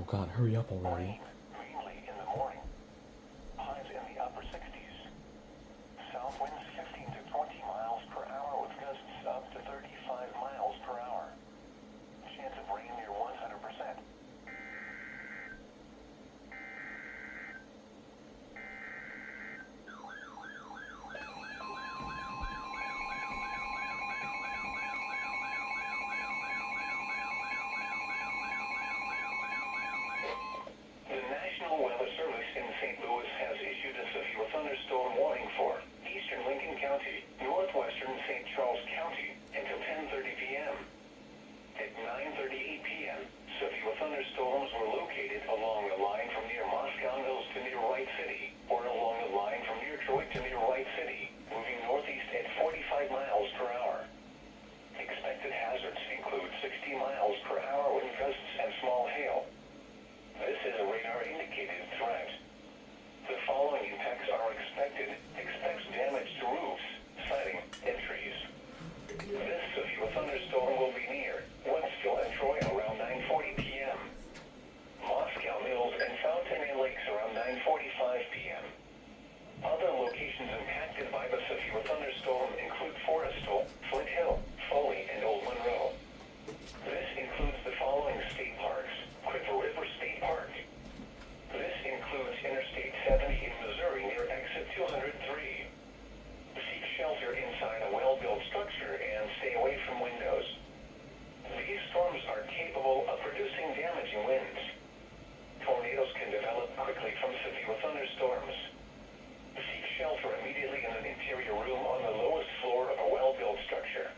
God, hurry up already. Rain, mainly in the morning. Highs in the upper 60s. South winds 15 to 20 miles per hour with gusts up to 35 miles per hour. Chance of rain near 100%. The National Weather Service in St. Louis has issued a severe thunderstorm warning for eastern Lincoln County, northwestern St. Charles County until 10:30 p.m. At 9:38 p.m., severe thunderstorms were located along the line from near Moscow Mills to near Wright City, or along the line from near Detroit to near Wright City, moving northeast at 45 miles per hour. Expected hazards include 60 miles per hour wind gusts and small hail. This is a radar-indicated threat. The following impacts are expected. Expect damage to roofs, siding, and trees. This severe thunderstorm will be near Westville and Troy around 9:40 p.m. Moscow Mills and Fountain Lakes around 9:45 p.m. Other locations impacted by the severe thunderstorm include Forestville, Flint Hill, Foley, and Old Monroe. This includes the following state parks: Quiver River State Park. This includes Interstate 70 in Missouri near exit 203. Seek shelter inside a well-built structure and stay away from windows. These storms are capable of producing damaging winds. Tornadoes can develop quickly from severe thunderstorms. Seek shelter immediately in an interior room on the lowest floor of a well-built structure.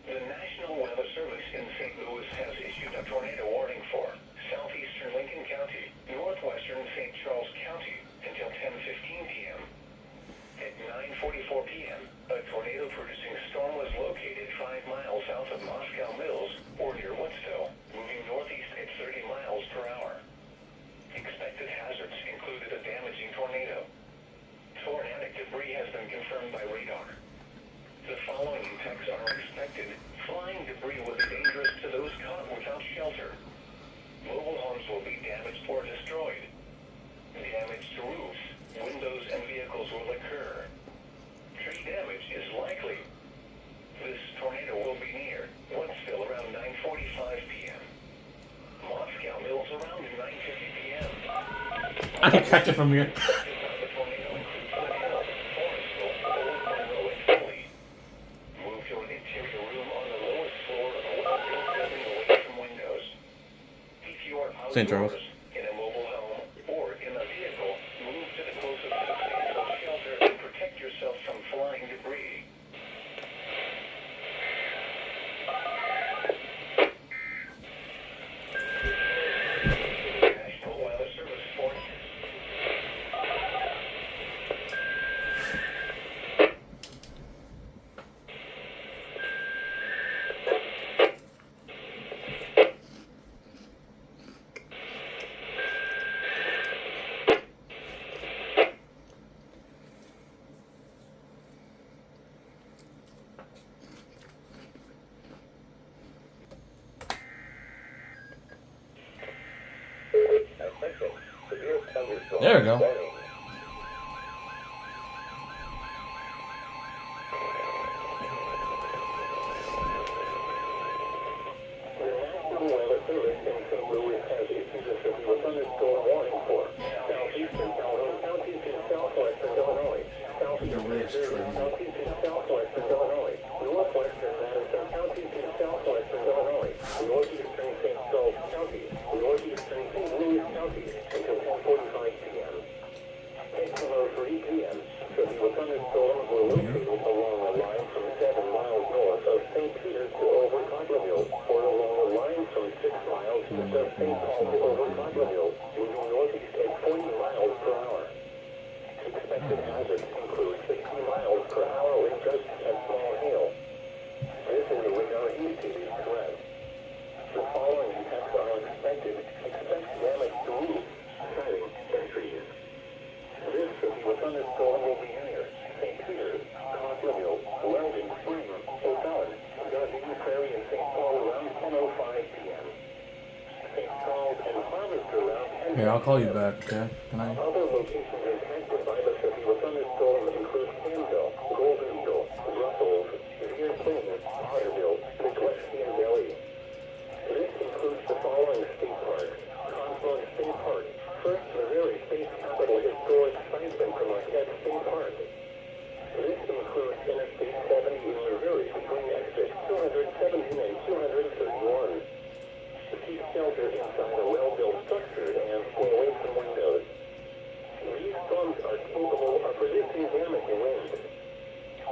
The National Weather Service in St. Louis has issued a tornado warning for southeastern Lincoln County, northwestern St. Charles County until 10:15 p.m. At 9:44 p.m., a tornado-producing storm was located 5 miles south of Moscow Mills, or near Woodsville, moving northeast at 30 miles per hour. Expected hazards included a damaging tornado. Tornadic debris has been confirmed by radar. The following impacts are expected. Flying debris will be dangerous to those caught without shelter. Mobile homes will be damaged or destroyed. Damage to roofs, windows, and vehicles will occur. Tree damage is likely. This tornado will be near Woodsville around 9:45 p.m. Moscow Mills around 9:50 p.m. I can catch it from here. The tornado includes Flint Hill, Forestville, Old Monroe, and Foley. Move to an interior room on the lowest floor of a well-built building away from windows. If you are St. Charles. outdoors, in a mobile home, or in a vehicle, move to the closest substantial shelter and protect yourself from flying debris. National Weather Service for There we go. The following impacts are expected. Expect damage to roofs, siding, and trees. This severe thunderstorm will be near St. Peter's, Coffeyville, Weldon, Spring, O'Fallon, Gardena Prairie, and St. Paul around 10:05 p.m. St. Charles and Harvester around 10. Here, I'll call you back, okay? Can I? Other locations impacted by the severe thunderstorm include Canville, Golden Eagle, Brussels, Deer Plains, Otterville, McCleskey, and Delhi. This includes the following state parks: Confluence State Park, First Missouri State Capitol Historic Site, and Marquette State Park. This includes Interstate 70 in Missouri between exits 217 and 231. Seek shelter inside a well-built structure and stay away from windows. These storms are capable of producing damaging wind.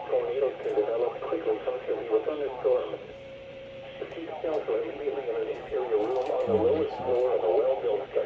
Tornadoes can develop quickly from severe thunderstorms. Seek shelter immediately in an interior room on the lowest floor of a well-built structure.